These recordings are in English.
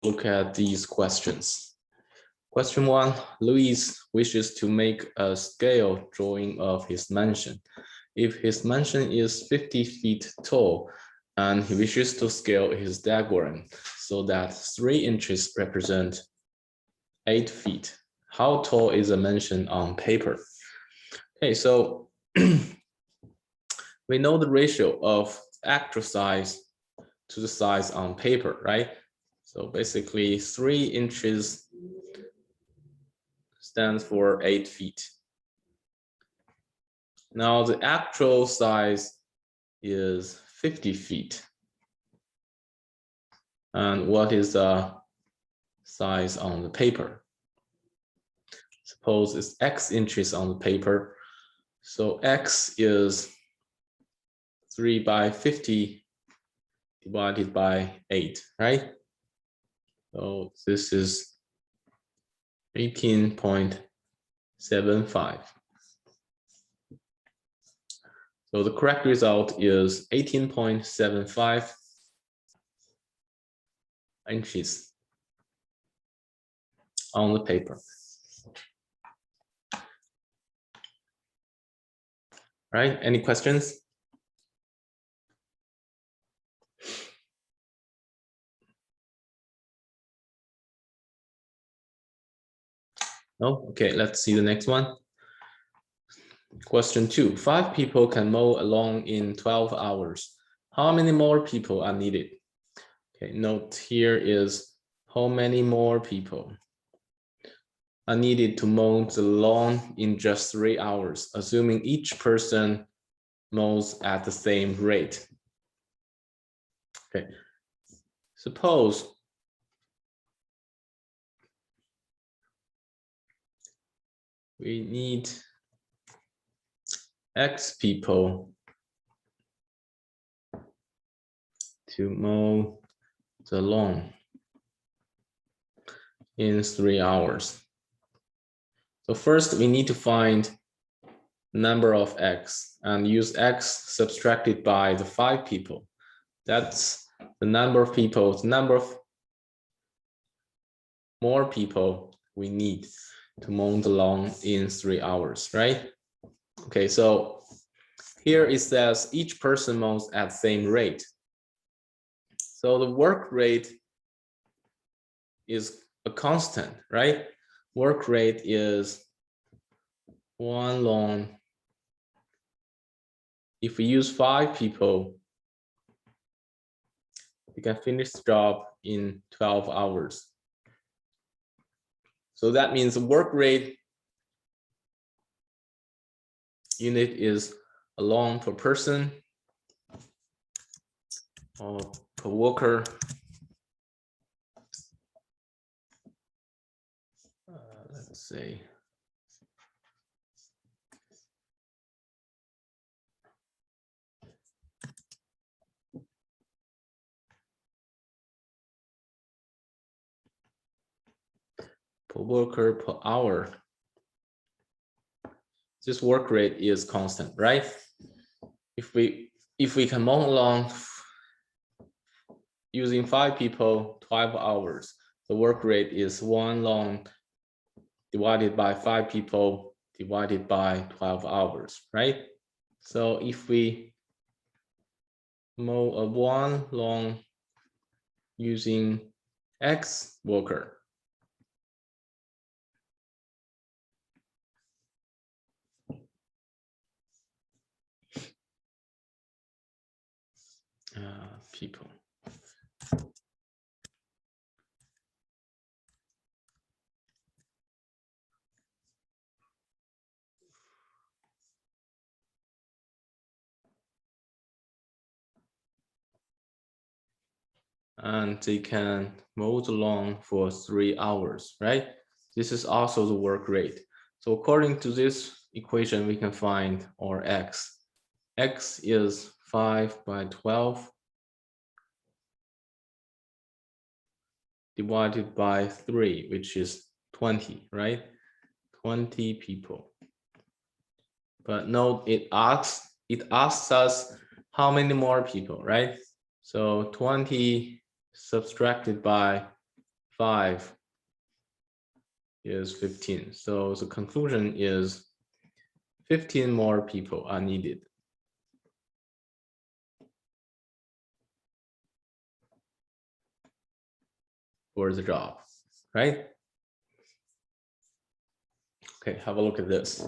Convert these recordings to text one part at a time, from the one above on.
look at these questions. Question 1, Luis wishes to make a scale drawing of his mansion. If his mansion is 50 feet tall and he wishes to scale his diagram so that 3 inches represent 8 feet, how tall is a mansion on paper? Okay, so we know the ratio of actual size to the size on paper, right? So basically 3 inches stands for 8 feet. Now the actual size is 50 feet. And what is the size on the paper? Suppose it's X inches on the paper. So X is 3 by 50 divided by 8, right? So this is 18.75. So the correct result is 18.75 inches on the paper. Right? Any questions? No? Okay, let's see the next one. Question 2. 5 people can mow a lawn in 12 hours. How many more people are needed? Okay, note here is how many more people are needed to mow the lawn in just 3 hours, assuming each person mows at the same rate. Okay, suppose we need X people to mow the lawn in 3 hours. So first we need to find number of X and use X subtracted by the 5 people. That's the number of people, the number of more people we need to mow the lawn in 3 hours, right? Okay, so here it says each person mows at the same rate. So the work rate is a constant, right? Work rate is 1 lawn. If we use 5 people, we can finish the job in 12 hours. So that means the work rate unit is a lawn per person or per worker. Let's say per worker per hour. This work rate is constant, right? If we can mow along using 5 people, 12 hours, the work rate is 1 lawn divided by 5 people divided by 12 hours, right? So if we mow a 1 lawn using X worker, people. And they can mow the lawn for 3 hours, right? This is also the work rate. So according to this equation, we can find our X. X is 5 by 12 divided by 3, which is 20, right? 20 people. But note it asks us how many more people, right? So 20 subtracted by 5 is 15. So the conclusion is 15 more people are needed for the job, right? Okay, have a look at this.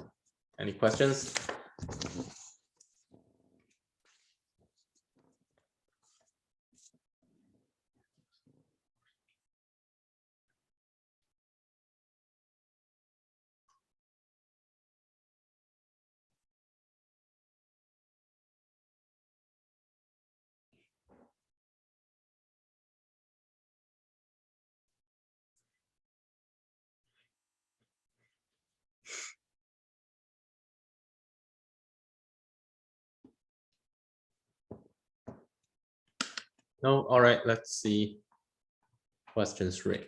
Any questions? No, all right, let's see question 3.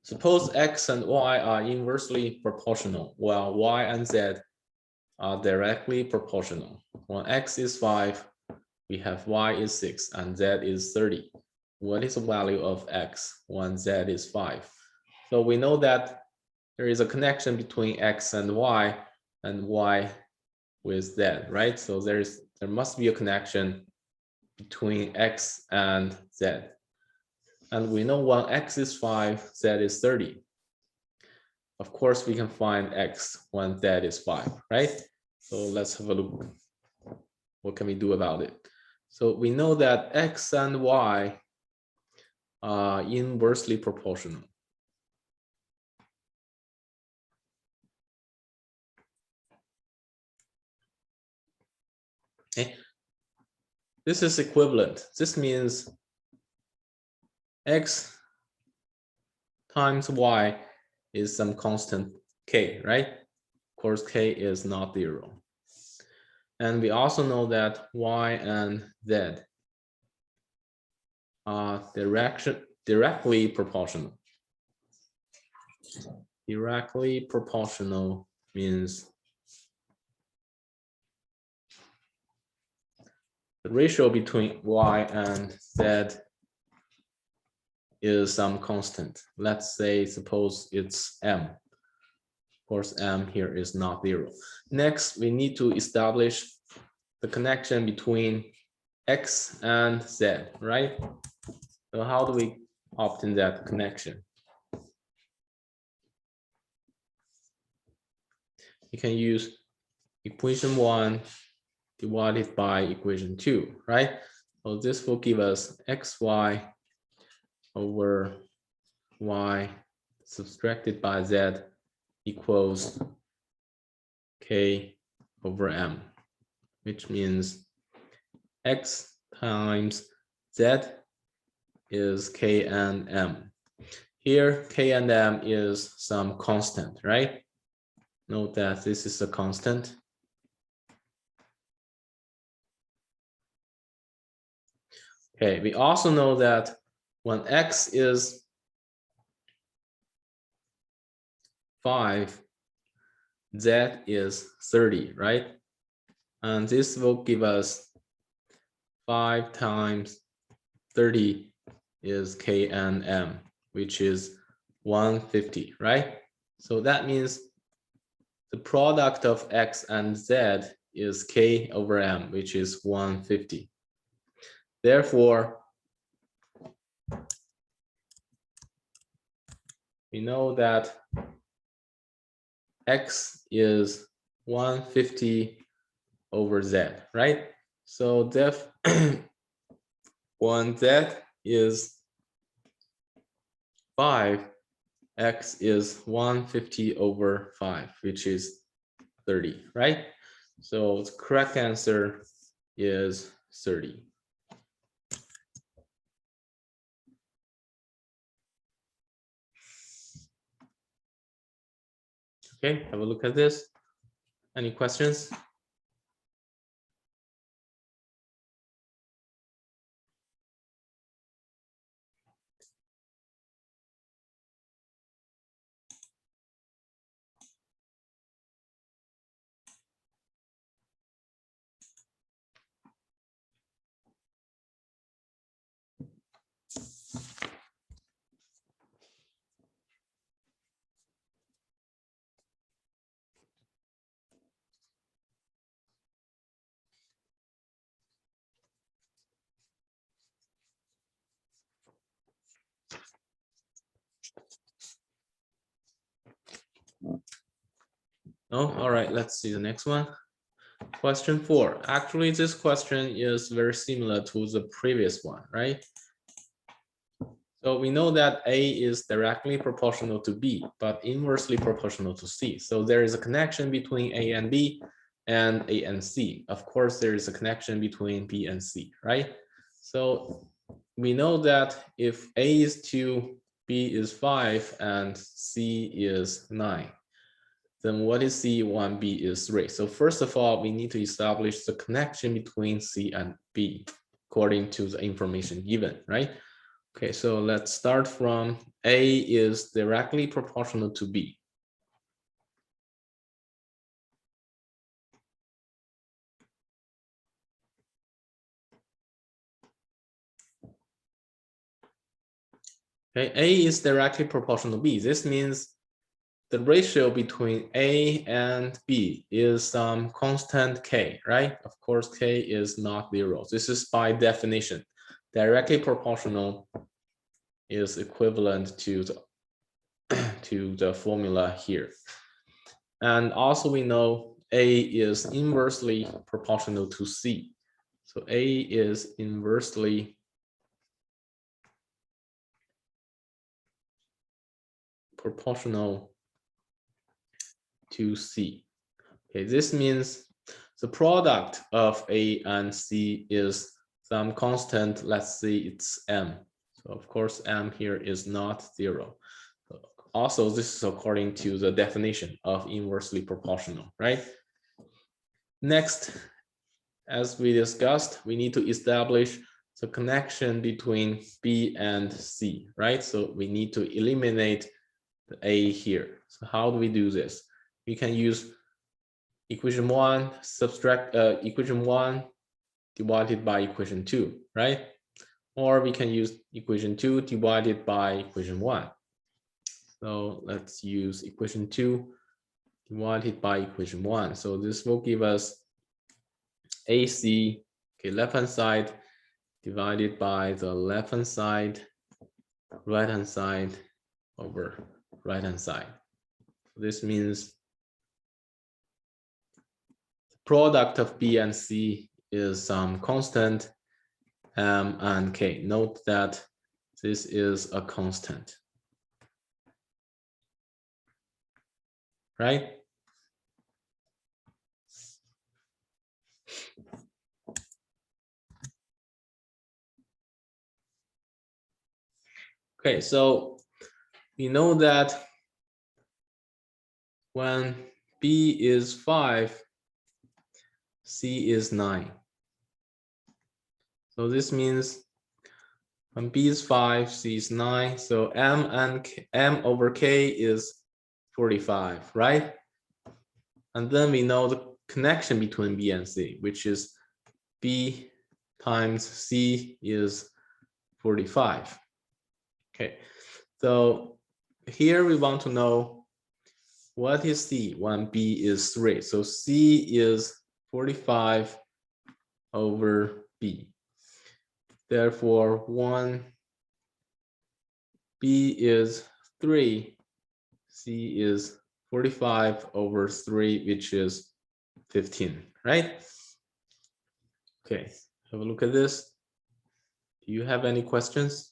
Suppose x and y are inversely proportional, while y and z are directly proportional. When x is 5, we have y is 6 and z is 30. What is the value of x when z is 5? So we know that there is a connection between x and y with z, right? So there must be a connection between x and z. And we know when x is 5, z is 30. Of course, we can find x when z is 5, right? So let's have a look. What can we do about it? So we know that x and y are inversely proportional. Okay. This is equivalent. This means x times y is some constant k, right? Of course, k is not 0. And we also know that y and z are directly proportional. Directly proportional means the ratio between y and z is some constant. Let's say, suppose it's m. Of course, m here is not 0. Next, we need to establish the connection between x and z, right? So how do we obtain that connection? You can use equation 1 divided by equation 2, right? So this will give us xy over y subtracted by z equals k over m, which means x times z is k and m. Here, k and m is some constant, right? Note that this is a constant. Okay, we also know that when x is 5, z is 30, right? And this will give us 5 times 30 is k and m, which is 150, right? So that means the product of x and z is k over m, which is 150. Therefore, we know that x is 150 over z, right? So when z is 5, x is 150 over 5, which is 30, right? So the correct answer is 30. Okay, have a look at this. Any questions? Oh, all right, let's see the next one. Question 4. Actually, this question is very similar to the previous one, right? So we know that A is directly proportional to B, but inversely proportional to C. So there is a connection between A and B and A and C. Of course, there is a connection between B and C, right? So we know that if A is 2, B is 5, and C is 9, then what is C? 1B is 3. So first of all, we need to establish the connection between C and B according to the information given, right? Okay, so let's start from A is directly proportional to B. Okay, A is directly proportional to B. This means the ratio between A and B is some constant K, right? Of course, K is not 0. This is by definition. Directly proportional is equivalent to the formula here. And also we know A is inversely proportional to C. So A is inversely proportional to C. Okay, this means the product of A and C is some constant, let's say it's M. So of course, M here is not 0. Also, this is according to the definition of inversely proportional, right? Next, as we discussed, we need to establish the connection between B and C, right? So we need to eliminate the A here. So how do we do this? We can use equation 1, subtract equation 1 divided by equation 2, right? Or we can use equation 2 divided by equation 1. So let's use equation 2 divided by equation 1. So this will give us AC, okay, left hand side divided by the left hand side, right hand side over right hand side. This means the product of B and C is some constant M and K. Note that this is a constant, right? Okay, so we know that when B is 5, C is 9. So this means when B is 5, C is 9. So M and K, M over K is 45, right? And then we know the connection between B and C, which is B times C is 45. Okay, so here we want to know what is C when B is 3. So C is 45 over B. Therefore, 1, B is 3, C is 45 over 3, which is 15, right? Okay, have a look at this. Do you have any questions?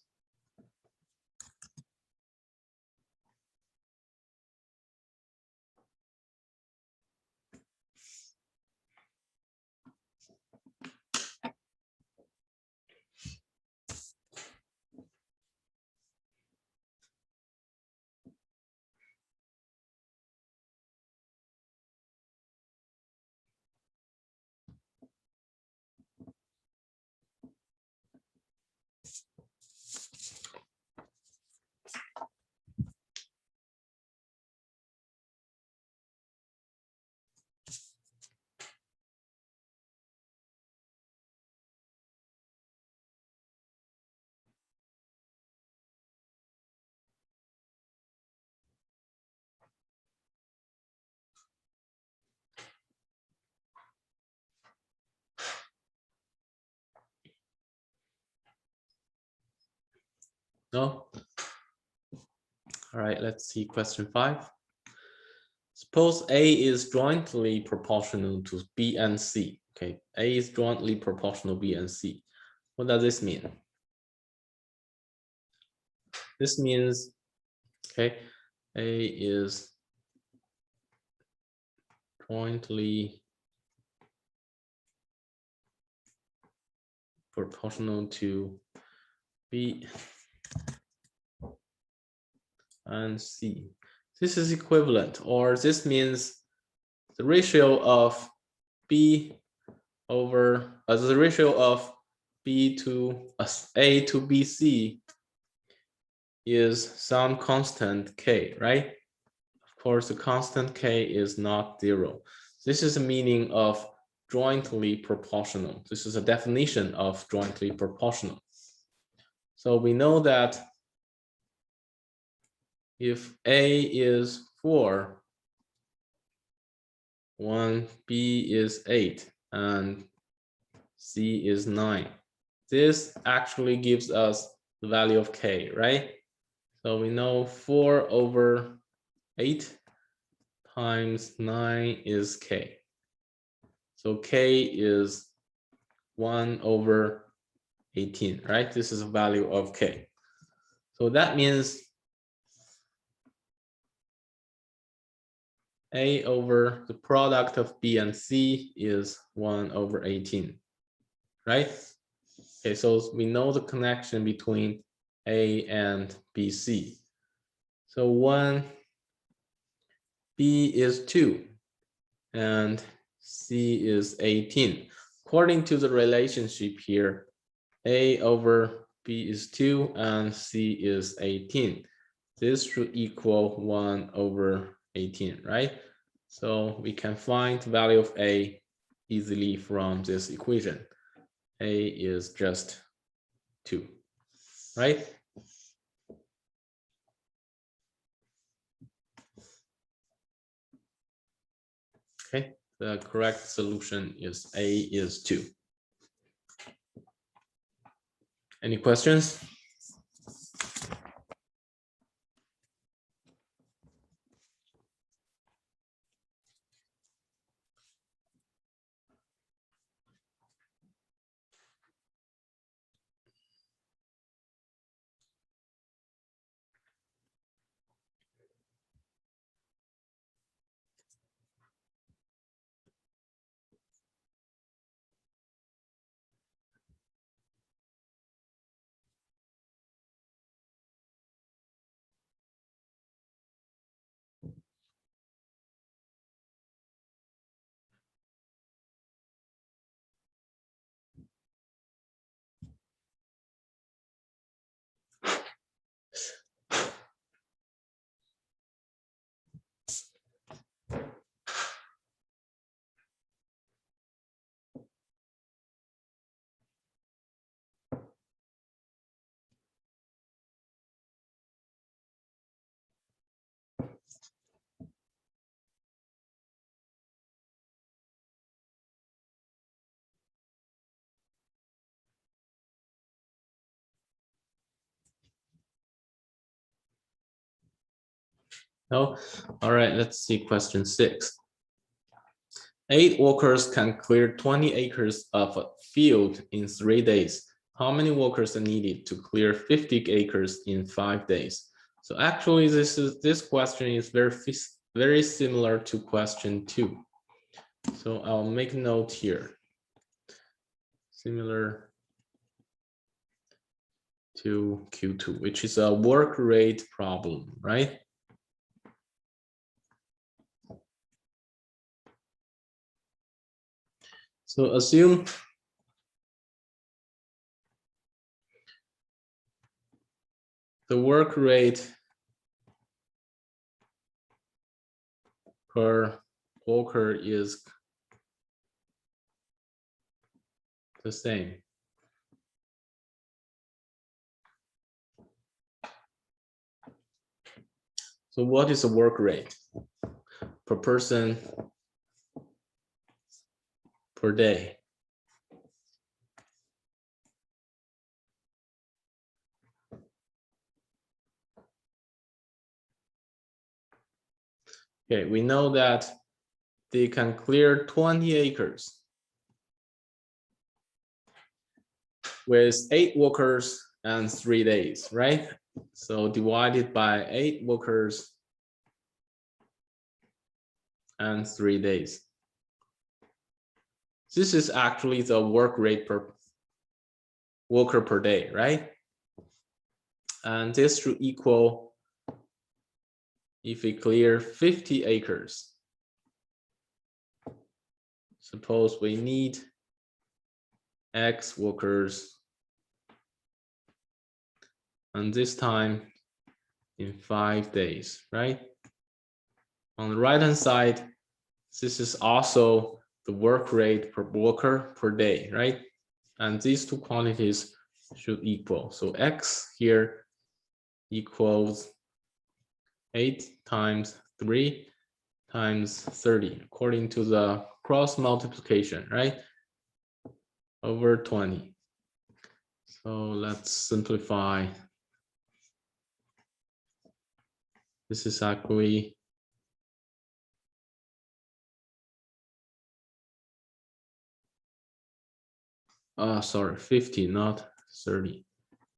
No? All right, let's see question 5. Suppose A is jointly proportional to B and C. Okay, A is jointly proportional to B and C. What does this mean? This means, okay, A is jointly proportional to B and C. This is equivalent, or this means the ratio of B over the ratio of B to A to BC is some constant K, right? Of course, the constant K is not 0. This is the meaning of jointly proportional. This is a definition of jointly proportional. So we know that if A is 4, 1, B is 8, and C is 9. This actually gives us the value of K, right? So we know 4 over 8 times 9 is K. So K is 1 over 18, right? This is a value of K. So that means A over the product of B and C is 1 over 18, right? Okay, so we know the connection between A and BC. So 1, B is 2, and C is 18. According to the relationship here, A over B is 2 and C is 18. This should equal 1 over 18, right? So we can find the value of A easily from this equation. A is just 2, right? Okay, the correct solution is A is 2. Any questions? No? All right, let's see question 6. 8 workers can clear 20 acres of a field in 3 days. How many workers are needed to clear 50 acres in 5 days? So actually, this question is very similar to question 2. So I'll make a note here. Similar to Q2, which is a work rate problem, right? So assume the work rate per worker is the same. So what is the work rate per person per day? Okay, we know that they can clear 20 acres with 8 workers and 3 days, right? So divided by 8 workers and 3 days. This is actually the work rate per worker per day, right? And this should equal, if we clear 50 acres, suppose we need X workers, and this time in 5 days, right? On the right hand side, this is also the work rate per worker per day, right? And these two quantities should equal. So X here equals 8 times 3 times 30, according to the cross multiplication, right? Over 20. So let's simplify. This is actually sorry, 50, not 30.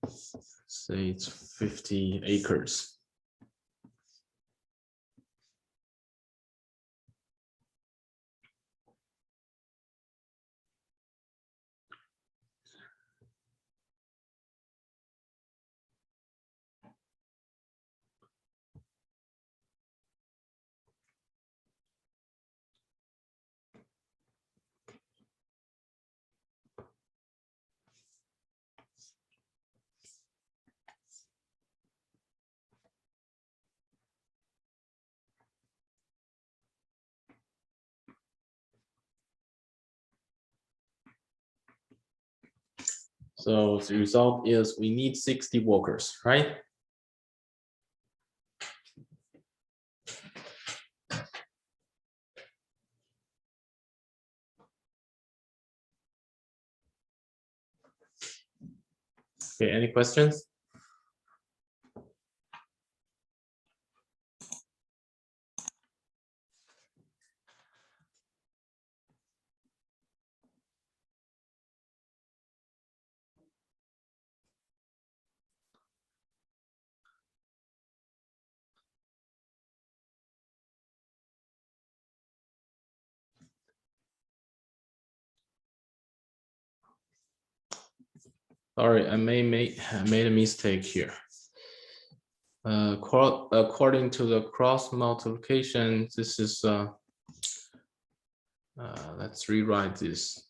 Say it's 50 acres. So the result is we need 60 workers, right? Okay, any questions? Sorry, I made a mistake here. According to the cross multiplication, this is let's rewrite this.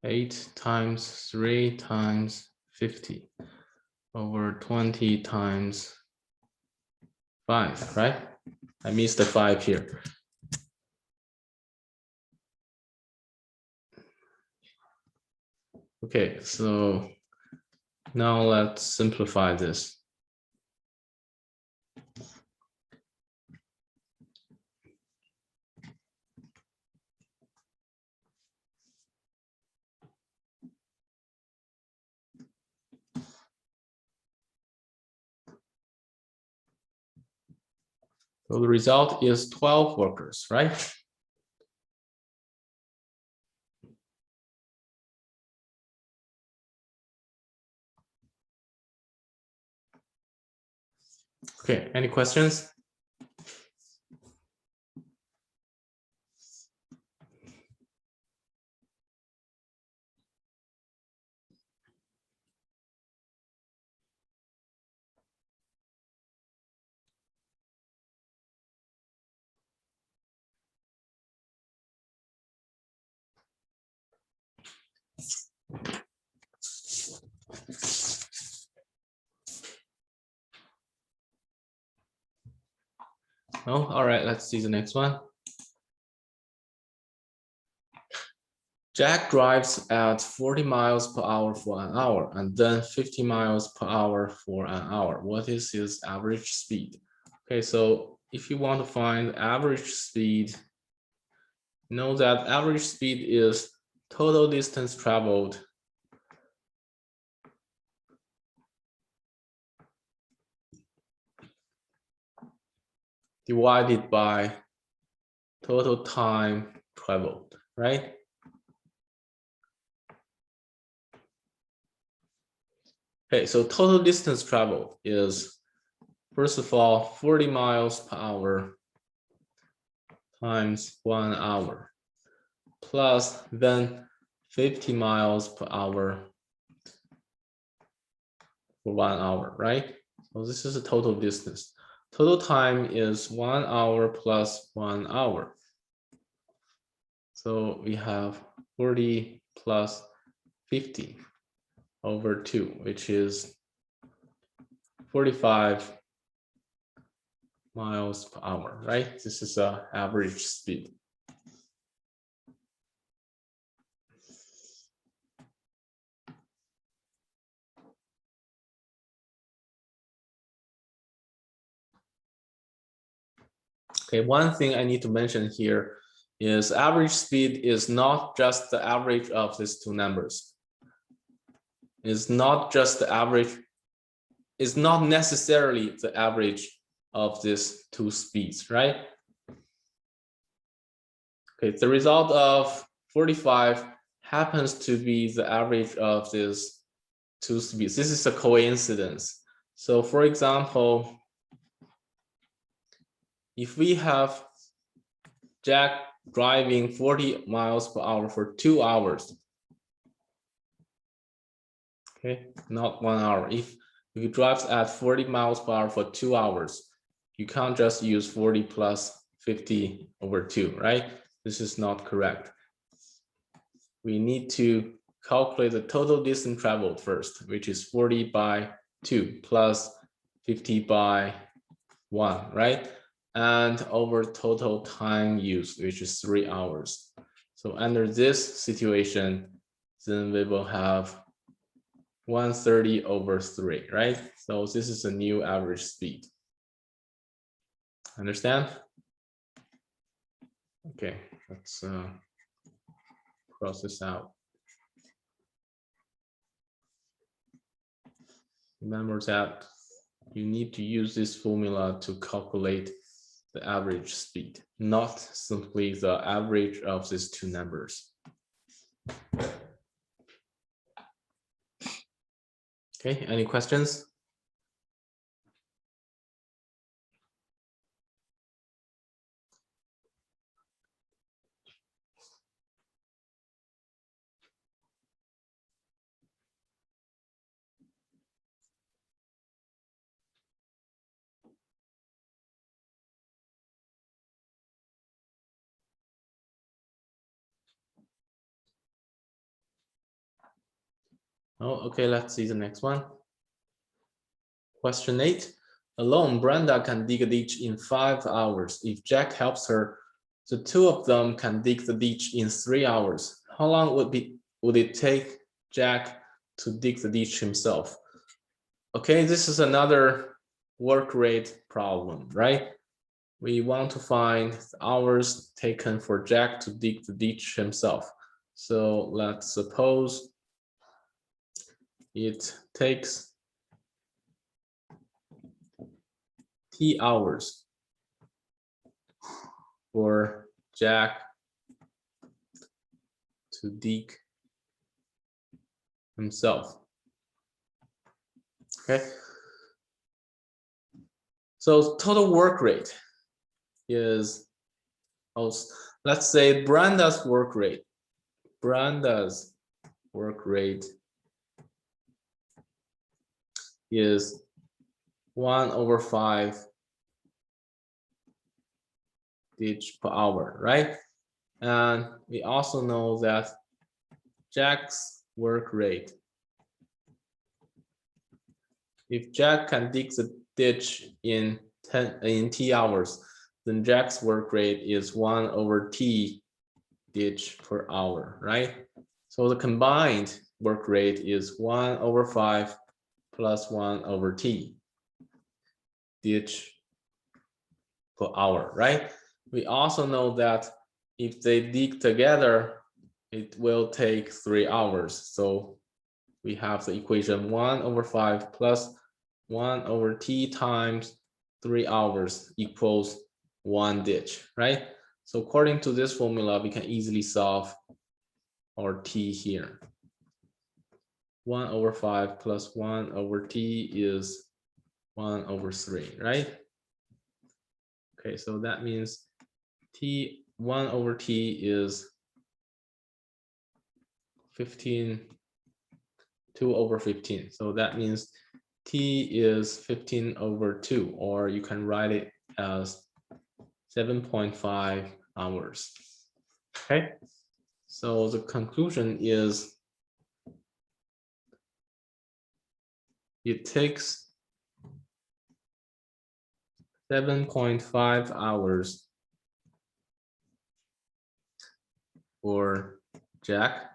8 times 3 times 50 over 20 times 5, right? I missed the 5 here. Okay, so now let's simplify this. So the result is 12 workers, right? Okay, any questions? No? All right, let's see the next one. Jack drives at 40 miles per hour for an hour and then 50 miles per hour for an hour. What is his average speed? Okay, so if you want to find average speed, know that average speed is total distance traveled divided by total time traveled, right? Okay, so total distance traveled is, first of all, 40 miles per hour times 1 hour, plus then 50 miles per hour for 1 hour, right? So this is the total distance. Total time is 1 hour plus 1 hour. So we have 40 plus 50 over 2, which is 45 miles per hour, right? This is an average speed. Okay, one thing I need to mention here is average speed is not just the average of these two numbers. It's not just the average, it's not necessarily the average of these two speeds, right? Okay, the result of 45 happens to be the average of these two speeds. This is a coincidence. So for example, if we have Jack driving 40 miles per hour for 2 hours, okay, not 1 hour. If he drives at 40 miles per hour for 2 hours, you can't just use 40 plus 50 over 2, right? This is not correct. We need to calculate the total distance traveled first, which is 40 by 2 plus 50 by 1, right? And over total time used, which is 3 hours. So under this situation, then we will have 130 over 3, right? So this is a new average speed. Understand? Okay, let's cross this out. Remember that you need to use this formula to calculate the average speed, not simply the average of these two numbers. Okay, any questions? Oh, okay, let's see the next one. Question 8. Alone, Brenda can dig a ditch in 5 hours. If Jack helps her, the two of them can dig the ditch in 3 hours. How long would it take Jack to dig the ditch himself? Okay, this is another work rate problem, right? We want to find the hours taken for Jack to dig the ditch himself. So let's suppose it takes T hours for Jack to dig himself. Okay. So total work rate is, let's say Brenda's work rate. Brenda's work rate is 1/5 ditch per hour, right? And we also know that Jack's work rate, if Jack can dig the ditch in T hours, then Jack's work rate is 1/T ditch per hour, right? So the combined work rate is 1/5 plus 1/T ditch per hour, right? We also know that if they dig together, it will take 3 hours. So we have the equation 1/5 plus 1/T times 3 hours equals 1 ditch, right? So according to this formula, we can easily solve our t here. 1/5 plus 1/t is 1/3, right? Okay, so that means 1/t is 15, 2/15. So that means t is 15/2, or you can write it as 7.5 hours. Okay, so the conclusion is it takes 7.5 hours for Jack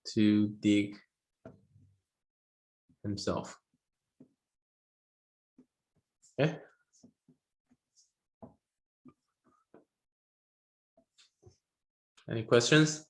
to dig himself. Okay. Any questions?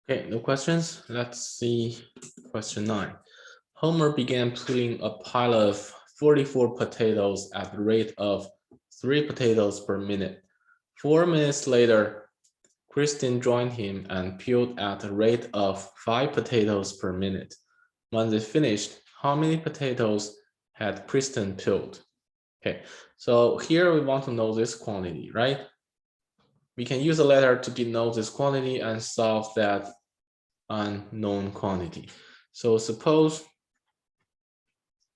Okay, no questions. Let's see question 9. Homer began putting a pile of 44 potatoes at the rate of 3 potatoes per minute. 4 minutes later, Kristen joined him and peeled at a rate of 5 potatoes per minute. When they finished, how many potatoes had Kristen peeled? Okay, so here we want to know this quantity, right? We can use a letter to denote this quantity and solve that unknown quantity. So suppose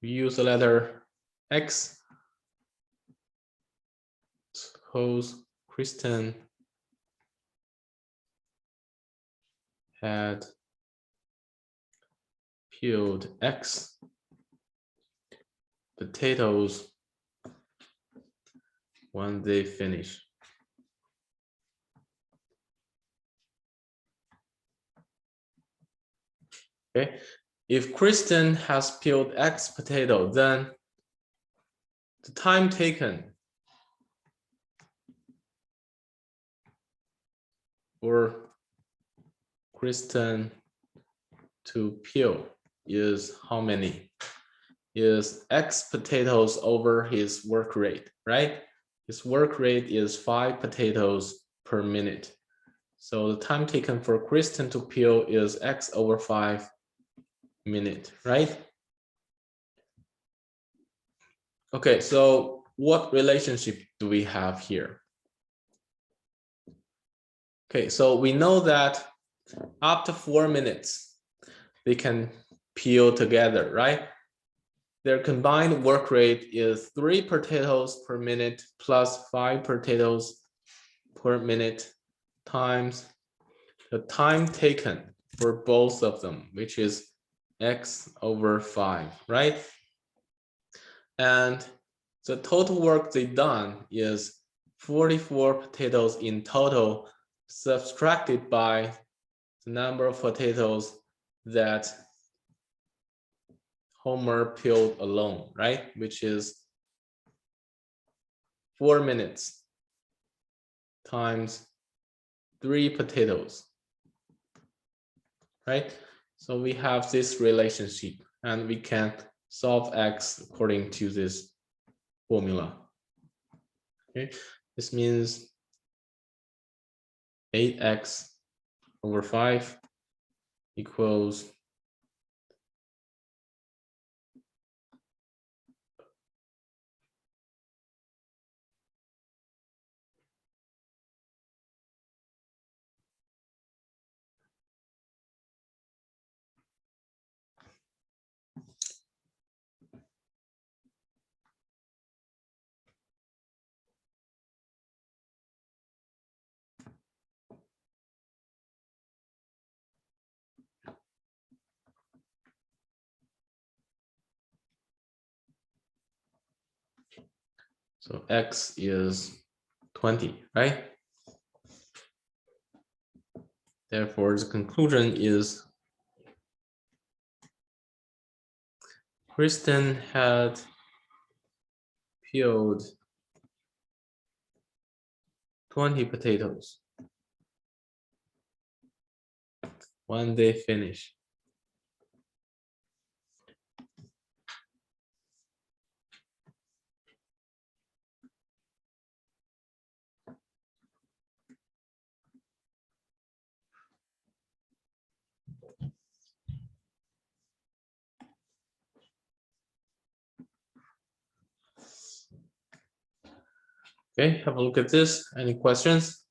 we use the letter X. Suppose Kristen had peeled X potatoes when they finish. Okay, if Kristen has peeled X potato, then the time taken for Kristen to peel is how many? Is X potatoes over his work rate, right? His work rate is 5 potatoes per minute. So the time taken for Kristen to peel is X over 5 minutes, right? Okay, so what relationship do we have here? Okay, so we know that after 4 minutes, they can peel together, right? Their combined work rate is 3 potatoes per minute plus 5 potatoes per minute times the time taken for both of them, which is x over 5, right? And the total work they done is 44 potatoes in total, subtracted by the number of potatoes that Homer peeled alone, right? Which is 4 minutes times 3 potatoes, right? So we have this relationship and we can solve x according to this formula. Okay, this means 8x over 5 equals so x is 20, right? Therefore, the conclusion is Kristen had peeled 20 potatoes when they finish. Okay, have a look at this. Any questions?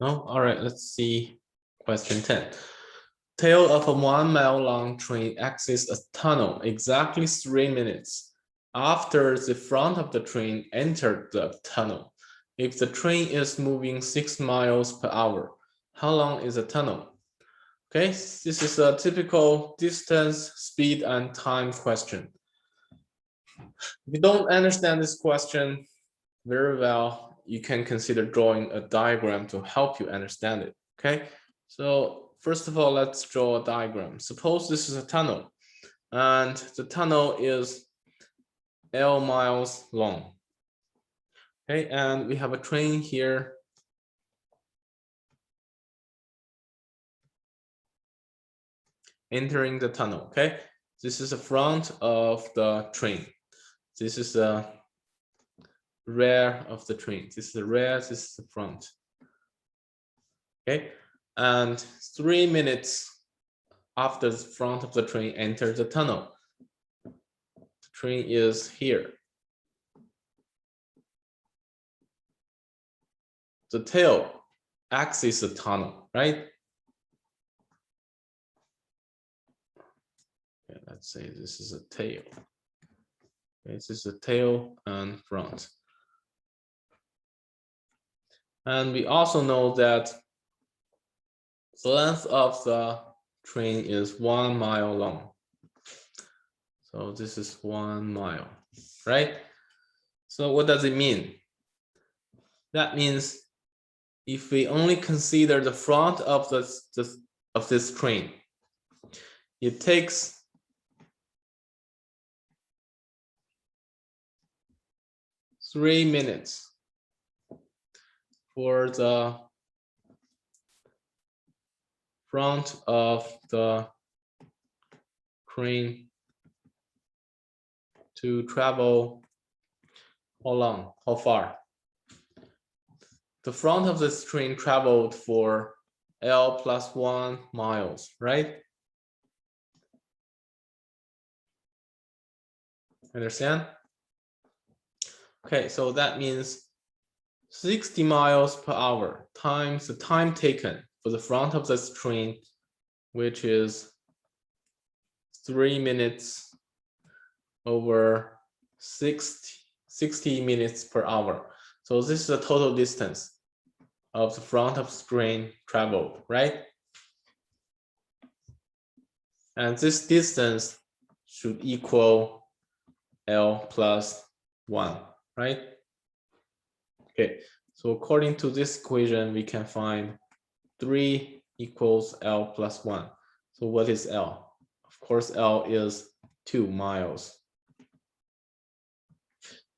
No? All right, let's see question 10. Tail of a 1 mile long train exits a tunnel exactly 3 minutes after the front of the train entered the tunnel. If the train is moving 6 miles per hour, how long is the tunnel? Okay, this is a typical distance, speed, and time question. If you don't understand this question very well, you can consider drawing a diagram to help you understand it, okay? So first of all, let's draw a diagram. Suppose this is a tunnel, and the tunnel is L miles long, okay? And we have a train here. Entering the tunnel, okay? This is the front of the train. This is the rear of the train. This is the rear, this is the front. Okay, and 3 minutes after the front of the train enters the tunnel, the train is here. The tail exits the tunnel, right? Okay, let's say this is a tail. Okay, this is the tail and front. And we also know that the length of the train is 1 mile long. So this is 1 mile, right? So what does it mean? That means if we only consider the front of this train, it takes 3 minutes for the front of the train to travel how long, how far? The front of this train traveled for L plus 1 miles, right? Understand? Okay, so that means 60 miles per hour times the time taken for the front of this train, which is 3 minutes over 60 minutes per hour. So this is the total distance of the front of the train traveled, right? And this distance should equal L plus 1, right? Okay, so according to this equation, we can find 3 equals L plus 1. So what is L? Of course, L is 2 miles.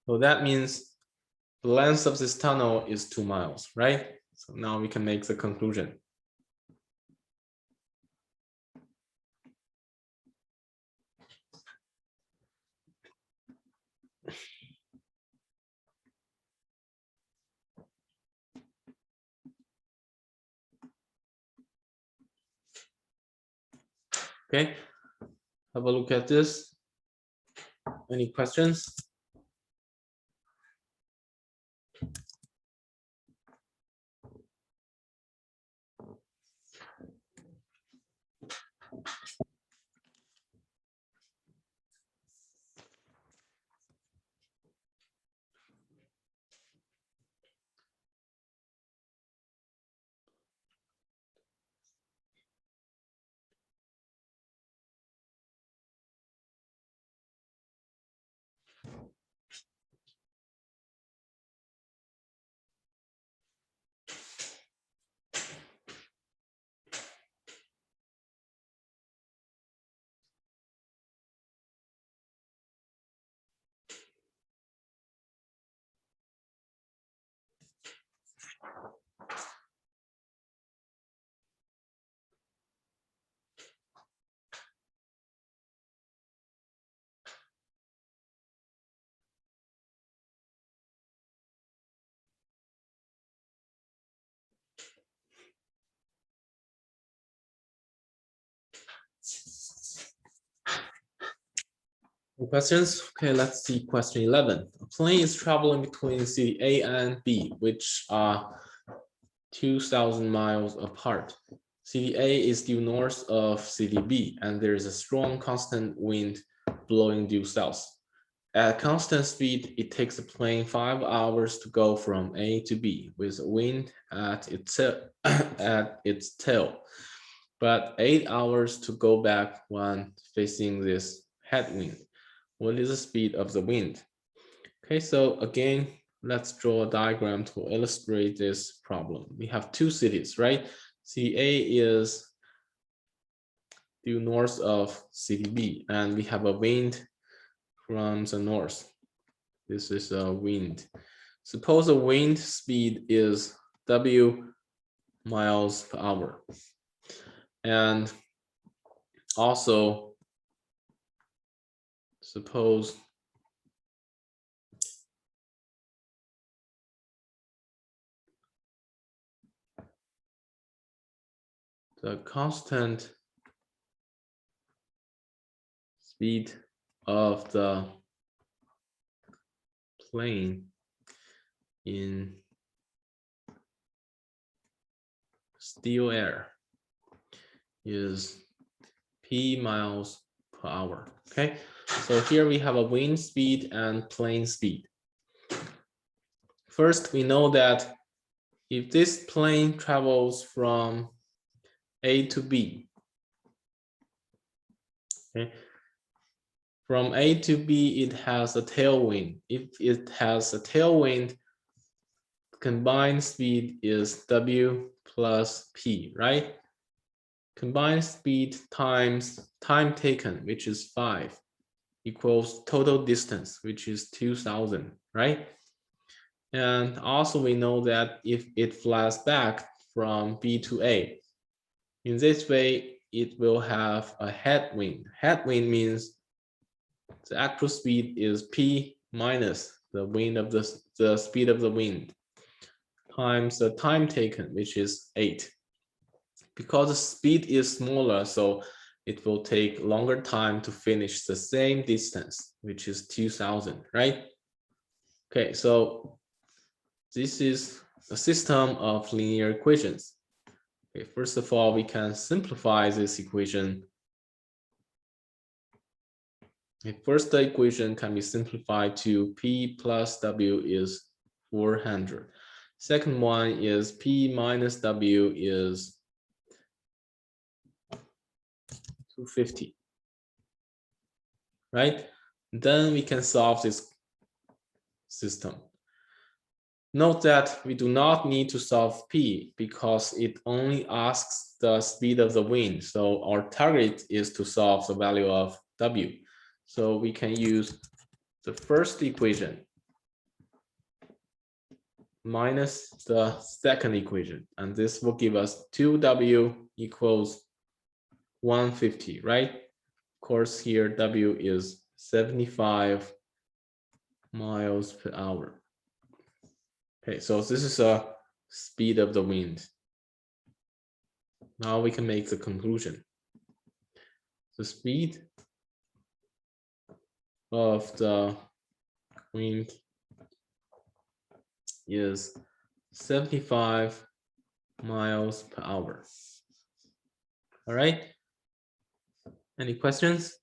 So that means the length of this tunnel is 2 miles, right? So now we can make the conclusion. Okay, have a look at this. Any questions? Any questions? Okay, let's see question 11. A plane is traveling between city A and B, which are 2,000 miles apart. City A is due north of city B, and there is a strong constant wind blowing due south. At constant speed, it takes the plane 5 hours to go from A to B, with wind at its tail, but 8 hours to go back when facing this headwind. What is the speed of the wind? Okay, so again, let's draw a diagram to illustrate this problem. We have two cities, right? City A is due north of city B, and we have a wind from the north. This is a wind. Suppose the wind speed is W miles per hour. And also, suppose the constant speed of the plane in still air is P miles per hour. Okay, so here we have a wind speed and plane speed. First, we know that if this plane travels from A to B, okay, from A to B, it has a tailwind. If it has a tailwind, combined speed is W plus P, right? Combined speed times time taken, which is 5, equals total distance, which is 2000, right? And also we know that if it flies back from B to A, in this way, it will have a headwind. Headwind means the actual speed is P minus the wind of the speed of the wind times the time taken, which is 8. Because the speed is smaller, so it will take longer time to finish the same distance, which is 2000, right? Okay, so this is a system of linear equations. Okay, first of all, we can simplify this equation. First, the equation can be simplified to P plus W is 400. Second one is P minus W is 250, right? Then we can solve this system. Note that we do not need to solve P because it only asks the speed of the wind. So our target is to solve the value of W. So we can use the first equation minus the second equation, and this will give us 2W equals 150, right? Of course, here W is 75 miles per hour. Okay, so this is a speed of the wind. Now we can make the conclusion. The speed of the wind is 75 miles per hour. All right. Any questions?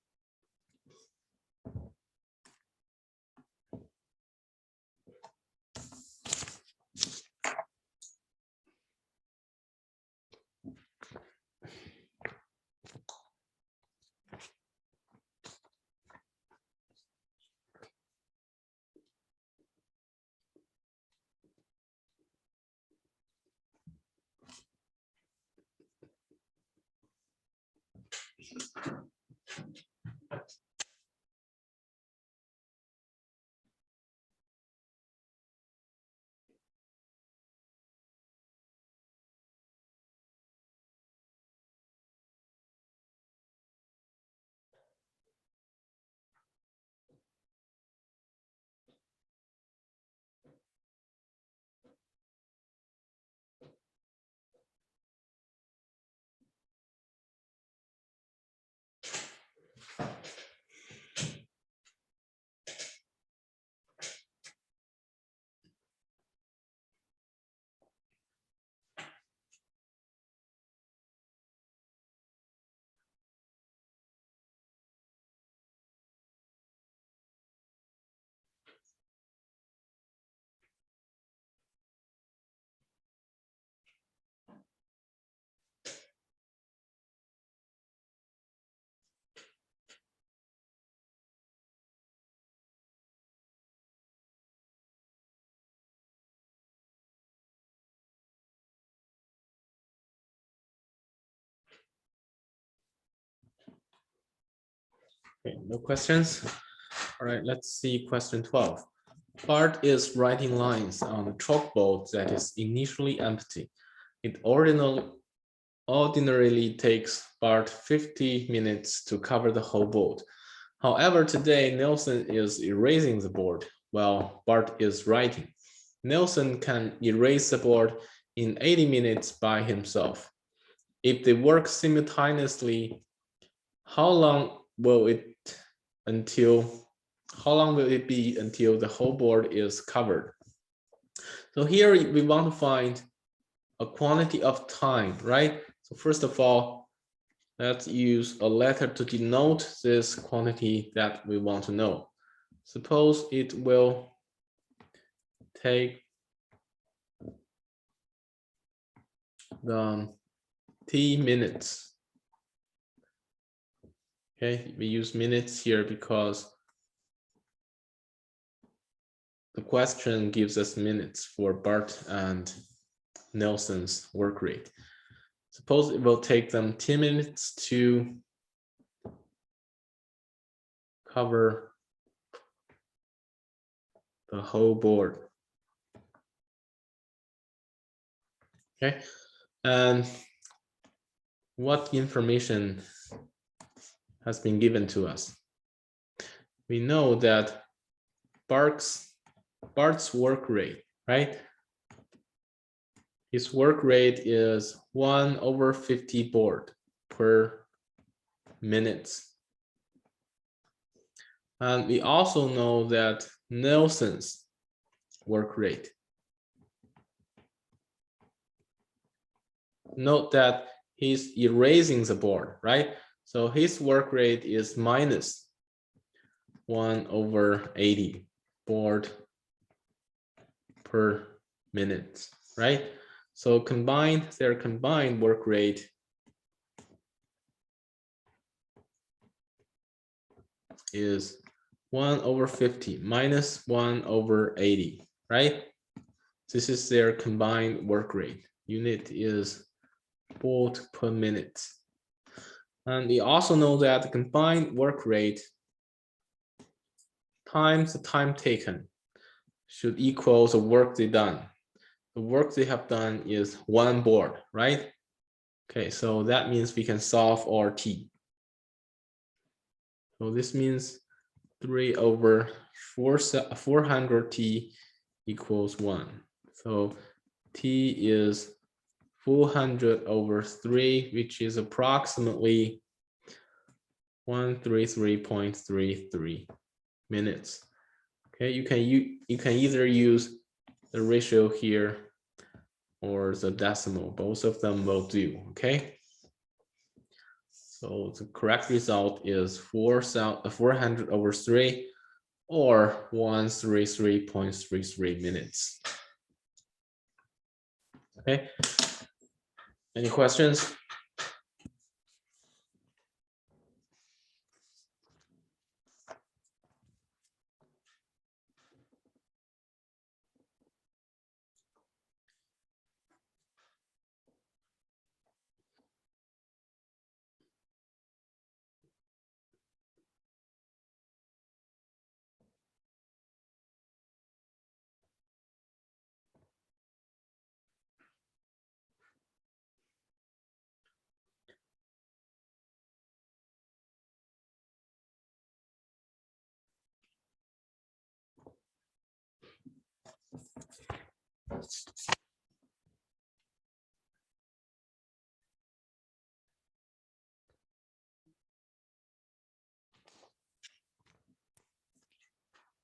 Okay, no questions. All right, let's see question 12. Bart is writing lines on a chalkboard that is initially empty. It ordinarily takes Bart 50 minutes to cover the whole board. However, today Nelson is erasing the board while Bart is writing. Nelson can erase the board in 80 minutes by himself. If they work simultaneously, how long will it be until the whole board is covered? So here we want to find a quantity of time, right? So first of all, Let's use a letter to denote this quantity that we want to know. Suppose it will take the t minutes. Okay, we use minutes here because the question gives us minutes for Bart and Nelson's work rate. Suppose it will take them 10 minutes to cover the whole board. Okay, and what information has been given to us? We know that Bart's work rate, right? His work rate is 1/50 board per minute. And we also know that Nelson's work rate. Note that he's erasing the board, right? So his work rate is minus 1/80 board per minute, right? So their combined work rate is 1/50 minus 1/80, right? This is their combined work rate. Unit is board per minute. And we also know that the combined work rate times the time taken should equal the work they done. The work they have done is one board, right? Okay, so that means we can solve our t. So this means 3/400t equals 1. So t is 400/3, which is approximately 133.33 minutes. Okay, you can either use the ratio here or the decimal. Both of them will do. Okay. So the correct result is 400/3 or 133.33 minutes. Okay. Any questions?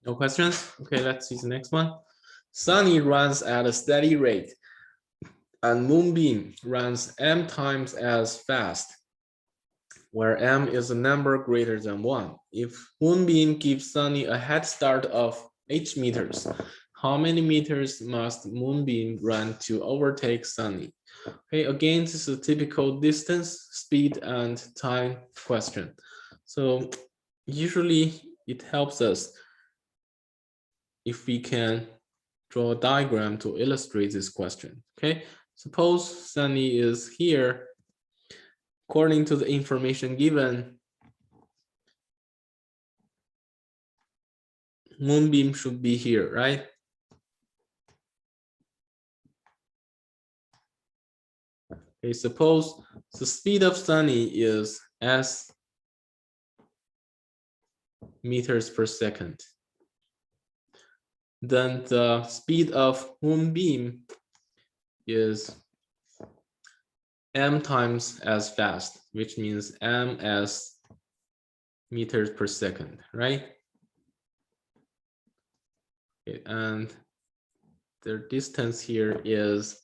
No questions? Okay, let's see the next one. Sunny runs at a steady rate and Moonbeam runs m times as fast, where m is a number greater than 1. If Moonbeam gives Sunny a head start of h meters, how many meters must Moonbeam run to overtake Sunny? Okay, again, this is a typical distance, speed, and time question. So usually it helps us if we can draw a diagram to illustrate this question. Okay, suppose Sunny is here. According to the information given, Moonbeam should be here, right? Okay, suppose the speed of Sunny is s meters per second. Then the speed of Moonbeam is m times as fast, which means m as meters per second, right? Okay, and their distance here is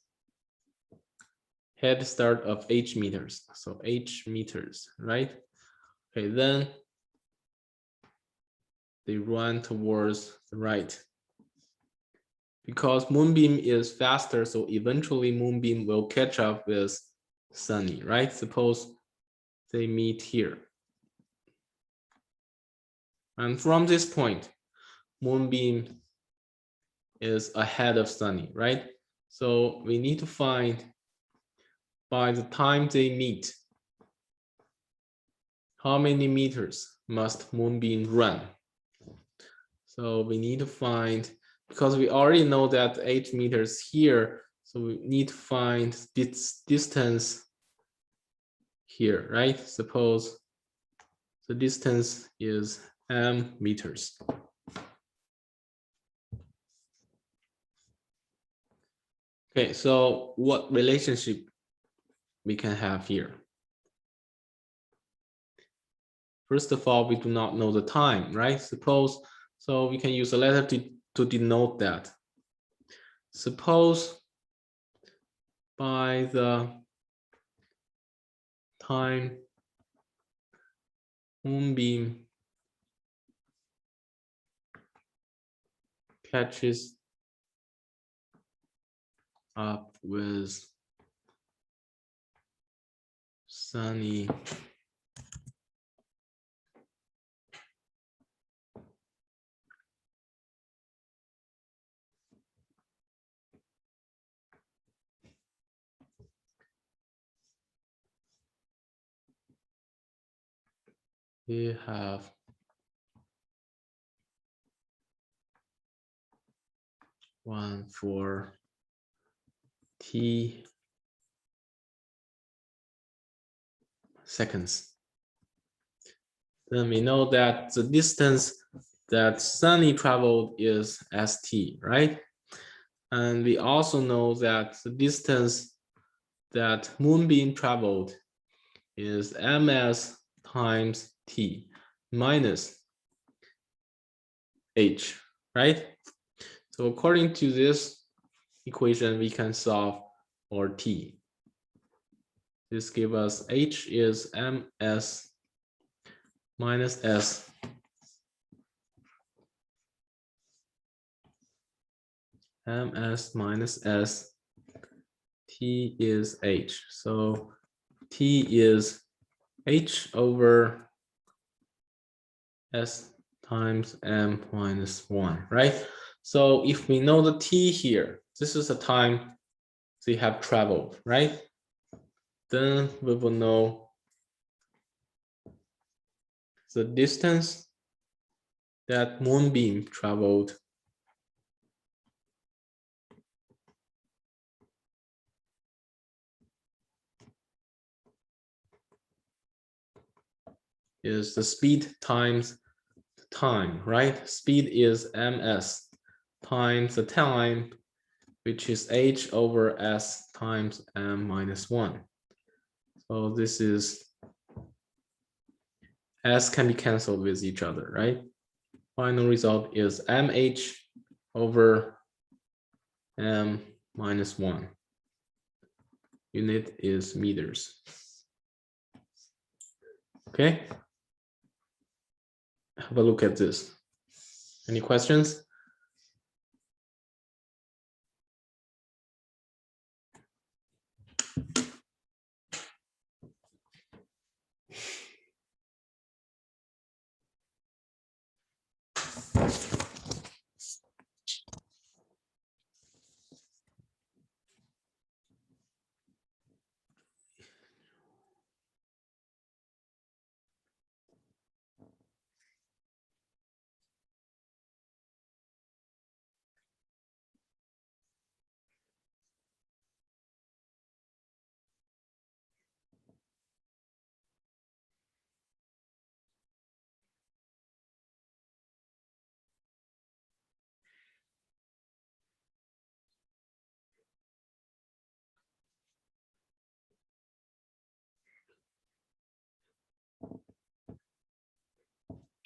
head start of h meters. So h meters, right? Okay, then they run towards the right. Because moonbeam is faster, so eventually moonbeam will catch up with sunny, right? Suppose they meet here. And from this point, moonbeam is ahead of sunny, right? So we need to find by the time they meet, how many meters must moonbeam run? So we need to find, because we already know that 8 meters here, so we need to find this distance here, right? Suppose the distance is m meters. Okay, so what relationship we can have here? First of all, we do not know the time, right? Suppose, so we can use a letter to denote that. Suppose by the time moonbeam catches up with sunny we have one for t seconds. Then we know that the distance that sunny traveled is st, right? And we also know that the distance that moonbeam traveled is ms times t minus h, right? So according to this equation, we can solve for t. This gives us h is ms minus s ms minus s, t is h. So t is h over s times m minus 1, right? So if we know the t here, this is the time they have traveled, right? Then we will know the distance that moonbeam traveled is the speed times the time, right? Speed is ms times the time, which is h over s times m minus 1. So this is, s can be canceled with each other, right? Final result is mh over m minus 1. Unit is meters. Okay. Have a look at this. Any questions?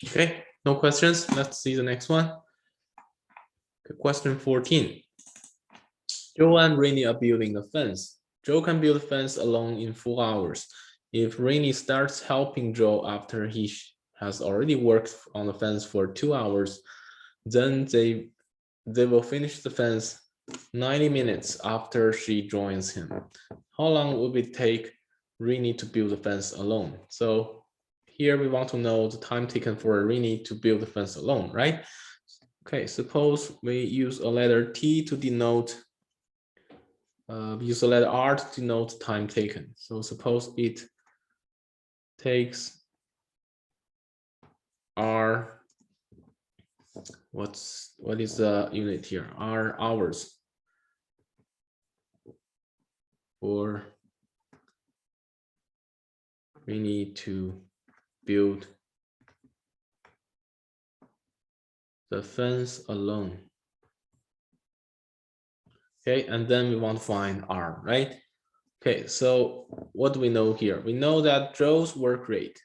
Okay, no questions. Let's see the next one. Okay, question 14. Joe and Rainy are building a fence. Joe can build a fence alone in 4 hours. If Rainy starts helping Joe after he has already worked on the fence for 2 hours, then they will finish the fence 90 minutes after she joins him. How long will it take Rini to build the fence alone? So here we want to know the time taken for Rini to build the fence alone, right? Okay, suppose we use a letter T to denote, use a letter R to denote time taken. So suppose it takes R, what is the unit here? R hours for we need to build the fence alone. Okay, and then we want to find R, right? Okay, so what do we know here? We know that Joe's work rate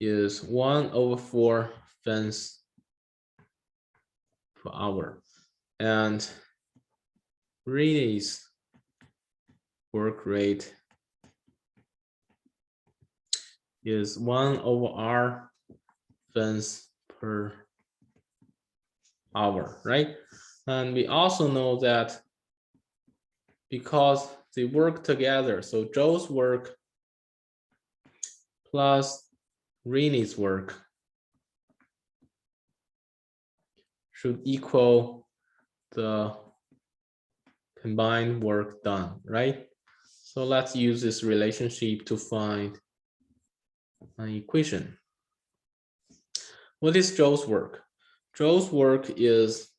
is 1/4 fence per hour. And Renee's work rate is 1/R fence per hour, right? And we also know that because they work together, so Joe's work plus Renee's work should equal the combined work done, right? So let's use this relationship to find an equation. What is Joe's work? Joe's work is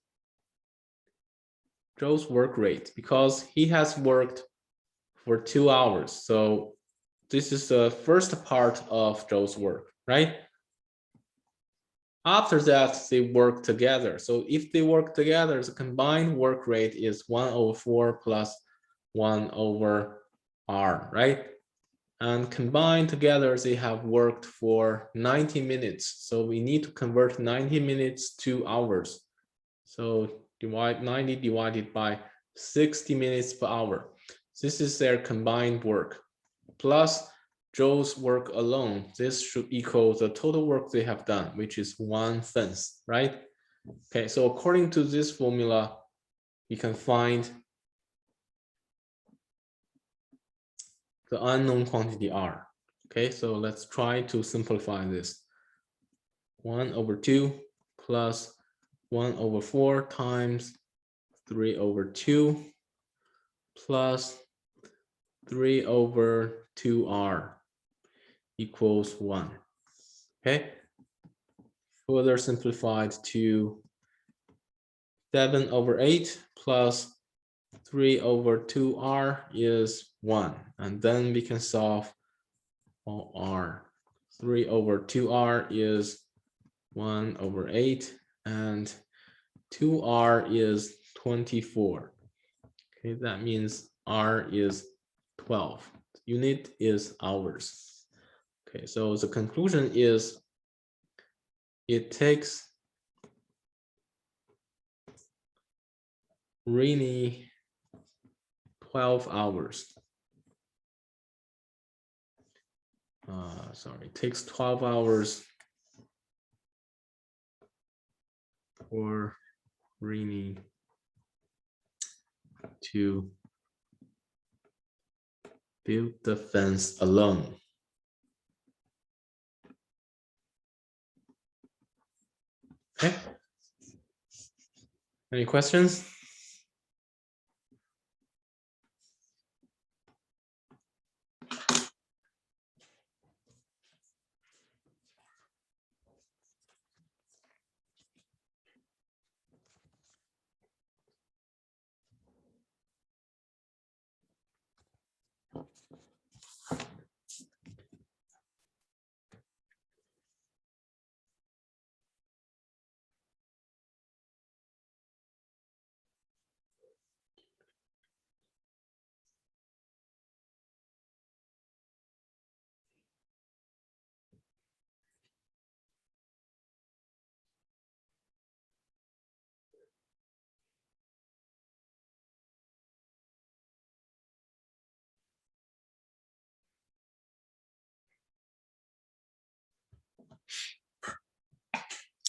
Joe's work rate because he has worked for 2 hours. So this is the first part of Joe's work, right? After that, they work together. So if they work together, the combined work rate is 1/4 plus 1/R, right? And combined together, they have worked for 90 minutes. So we need to convert 90 minutes to hours. So 90 divided by 60 minutes per hour. This is their combined work. Plus Joe's work alone. This should equal the total work they have done, which is 1 fence, right? Okay, so according to this formula, we can find the unknown quantity R. Okay, so let's try to simplify this. 1/2 plus 1/4 times 3/2 plus 3/2R equals 1. Okay, further simplified to 7/8 plus 3/2R is 1. And then we can solve all R. 3/2R is 1/8 and 2R is 24. Okay, that means R is 12. Unit is hours. Okay, so the conclusion is it takes Rini 12 hours. Sorry, it takes 12 hours for Rini to build the fence alone. Okay. Any questions?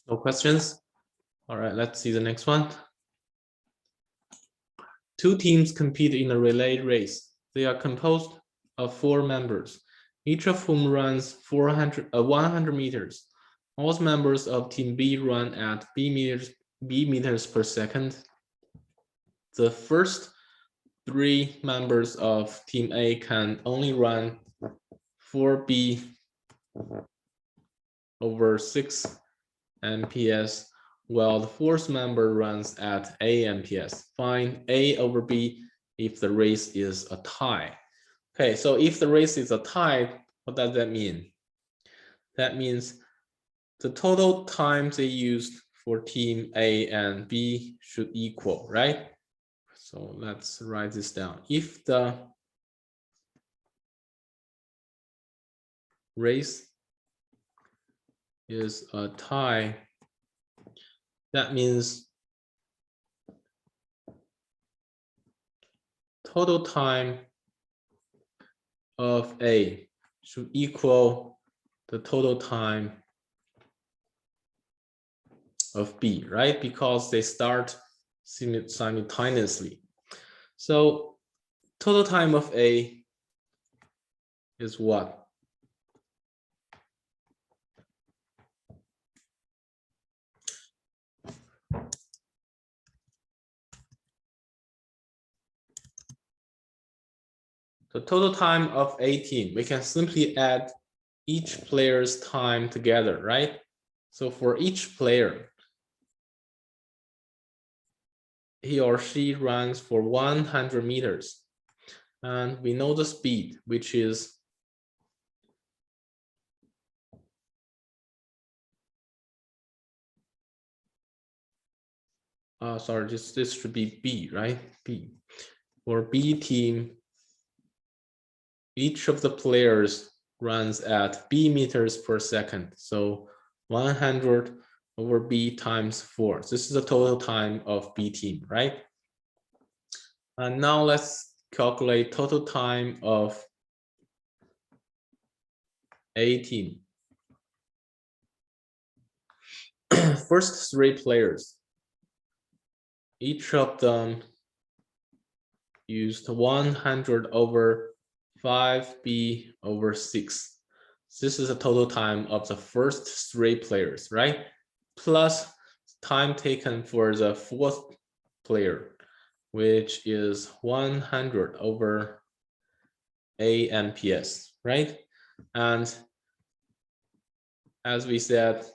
No questions? All right, let's see the next one. Two teams compete in a relay race. They are composed of 4 members, each of whom runs 100 meters. All members of Team B run at B meters per second. The first 3 members of Team A can only run 4B over 6 MPS, while the 4th member runs at A MPS. Find A over B if the race is a tie. Okay, so if the race is a tie, what does that mean? That means the total time they used for Team A and B should equal, right? So let's write this down. If the race is a tie, that means total time of A should equal the total time of B, right? Because they start simultaneously. So total time of A is what? The total time of A team, we can simply add each player's time together, right? So for each player, he or she runs for 100 meters. And we know the speed, which is sorry, this should be B, right? B. For B team, each of the players runs at B meters per second. So 100 over B times 4. This is the total time of B team, right? And now let's calculate total time of A team. First 3 players, each of them used 100 over 5B over 6. This is the total time of the first 3 players, right? Plus time taken for the 4th player, which is 100 over A MPS, right? And as we said,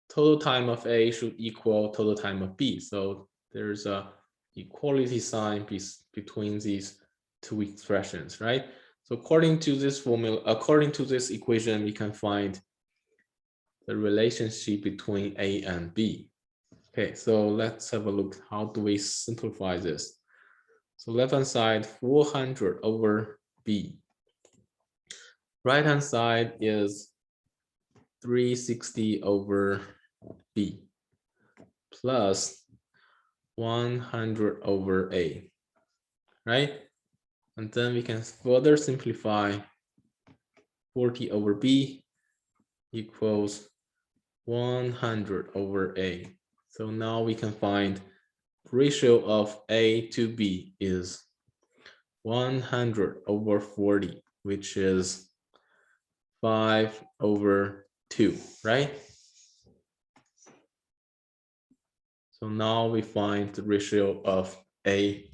total time of A should equal total time of B. So there's a equality sign between these 2 expressions, right? So according to this formula, according to this equation, we can find the relationship between A and B. Okay, so let's have a look. How do we simplify this? So left-hand side, 400 over B. Right-hand side is 360 over B plus 100 over A, right? And then we can further simplify 40 over B equals 100 over A. So now we can find ratio of A to B is 100 over 40, which is 5 over 2, right? So now we find the ratio of A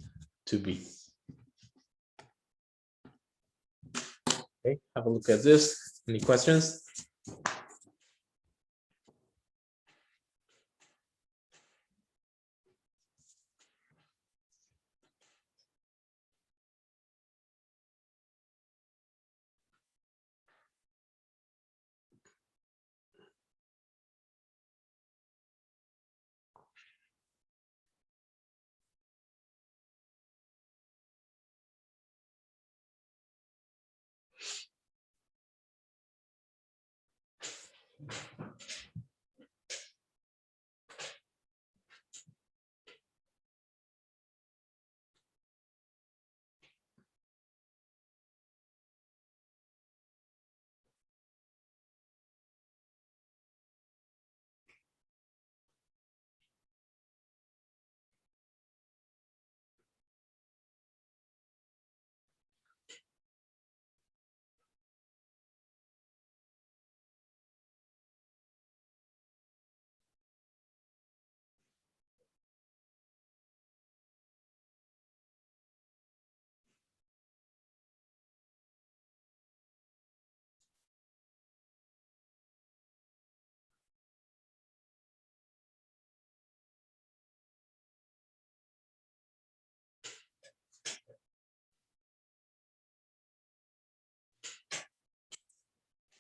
to B. Okay, have a look at this. Any questions?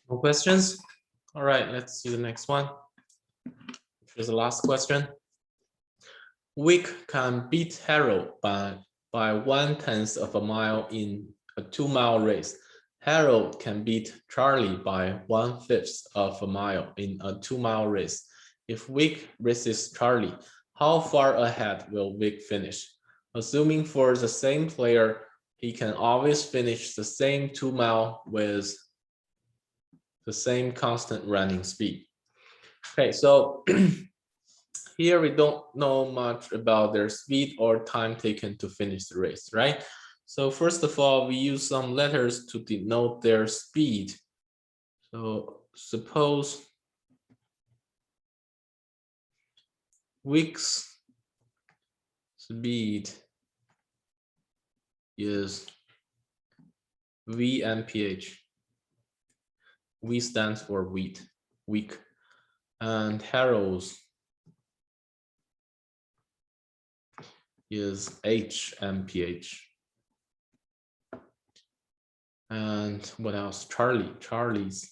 No questions? All right, let's see the next one. Here's the last question. Wick can beat Harold by 1/10 of a mile in a 2-mile race. Harold can beat Charlie by 1/5 of a mile in a 2-mile race. If Wick races Charlie, how far ahead will Wick finish? Assuming for the same player, he can always finish the same 2-mile with the same constant running speed. Okay, so here we don't know much about their speed or time taken to finish the race, right? So first of all, we use some letters to denote their speed. So suppose Wick's speed is V mph. V stands for Wick, and Harold's is H mph. And what else? Charlie's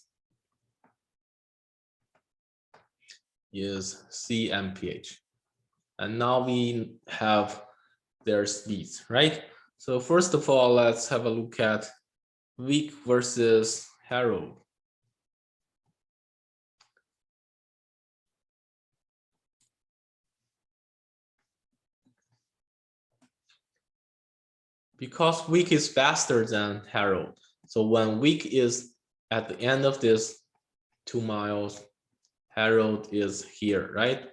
is C mph. And now we have their speeds, right? So first of all, let's have a look at Wick versus Harold. Because Wick is faster than Harold, so when Wick is at the end of this 2 miles, Harold is here, right?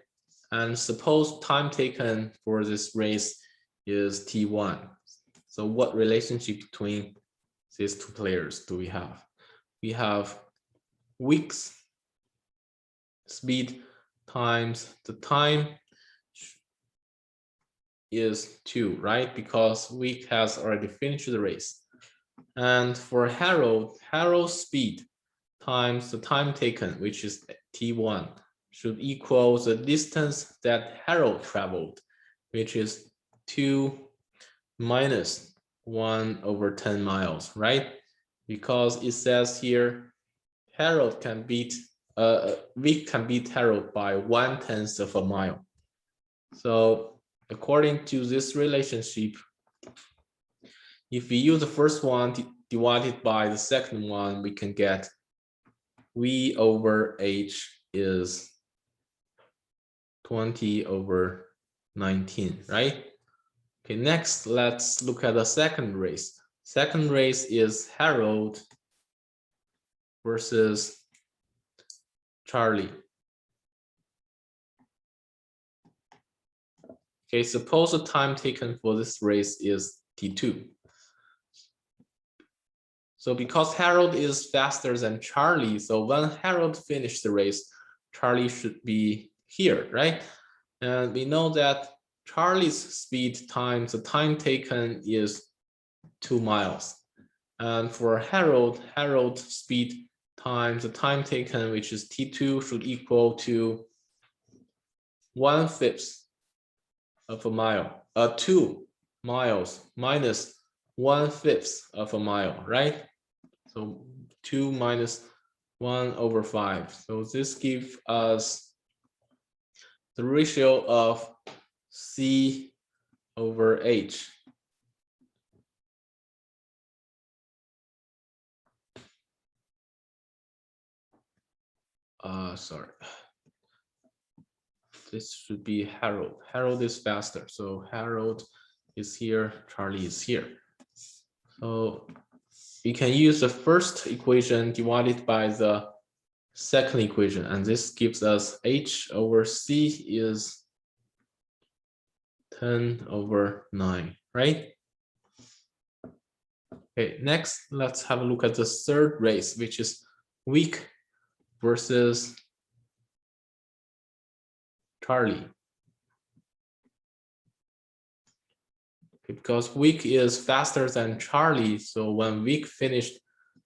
And suppose time taken for this race is T1. So what relationship between these two players do we have? We have Wick's speed times the time is 2, right? Because Wick has already finished the race. And for Harold, Harold's speed times the time taken, which is T1, should equal the distance that Harold traveled, which is 2 minus 1/10 miles, right? Because it says here, Wick can beat Harold by 1/10 of a mile. So according to this relationship, if we use the first one divided by the second one, we can get V over H is 20/19, right? Okay, next, let's look at the second race. Second race is Harold versus Charlie. Okay, suppose the time taken for this race is T2. So because Harold is faster than Charlie, so when Harold finished the race, Charlie should be here, right? And we know that Charlie's speed times the time taken is 2 miles. And for Harold's speed times the time taken, which is T2, should equal to 1/5 of a mile, 2 miles minus 1/5 of a mile, right? So 2 minus 1/5. So this gives us the ratio of C over H. Sorry. This should be Harold. Harold is faster. So Harold is here, Charlie is here. So we can use the first equation divided by the second equation, and this gives us H over C is 10/9, right? Okay, next, let's have a look at the third race, which is Wick versus Charlie. Okay, because Wick is faster than Charlie, so when Wick finished,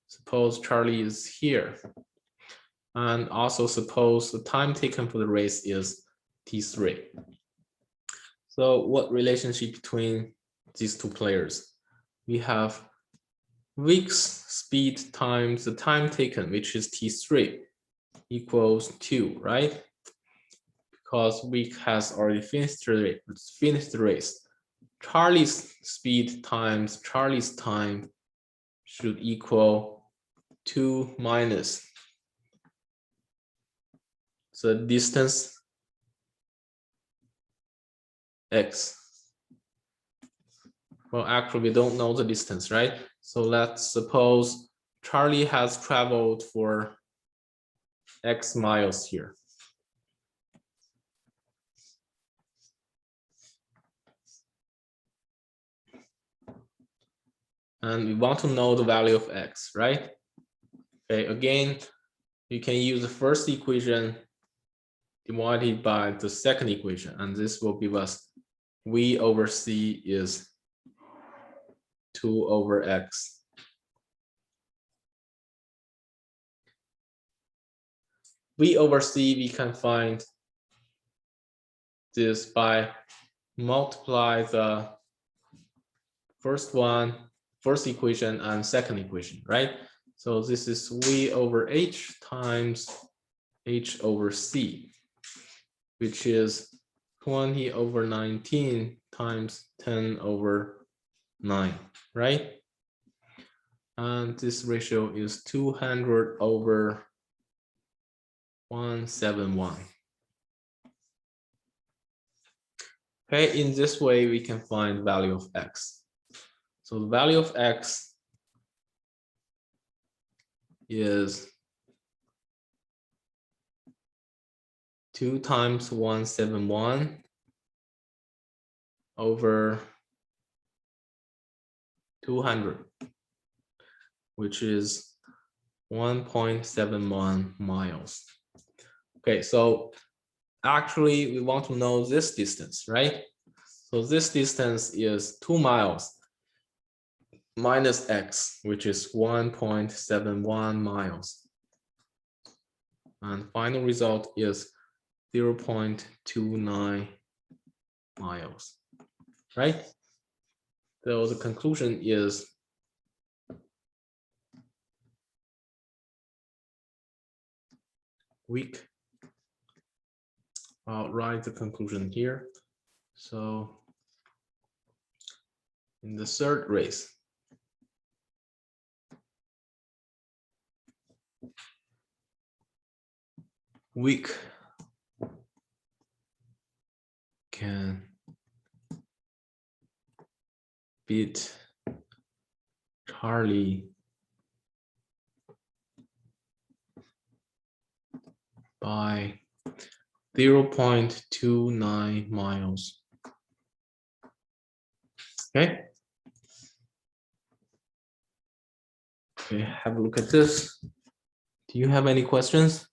suppose Charlie is here. And also suppose the time taken for the race is T3. So what relationship between these two players? We have week's speed times the time taken, which is T3, equals 2, right? Because week has already finished the race. Charlie's speed times Charlie's time should equal 2 minus the distance x. Well, actually, we don't know the distance, right? So let's suppose Charlie has traveled for X miles here. And we want to know the value of X, right? Okay, again, you can use the first equation divided by the second equation, and this will give us V over C is 2 over X. V over C, we can find this by multiply the first equation and second equation, right? So this is V over H times H over C, which is 20 over 19 times 10 over 9, right? And this ratio is 200 over 171. Okay, in this way, we can find the value of X. So the value of X is 2 times 171 over 200, which is 1.71 miles. Okay, so actually we want to know this distance, right? So this distance is 2 miles minus X, which is 1.71 miles. And final result is 0.29 miles, right? So the conclusion is weak. I'll write the conclusion here. So in the third race, weak can beat Charlie by 0.29 miles. Okay. Okay, have a look at this. Do you have any questions?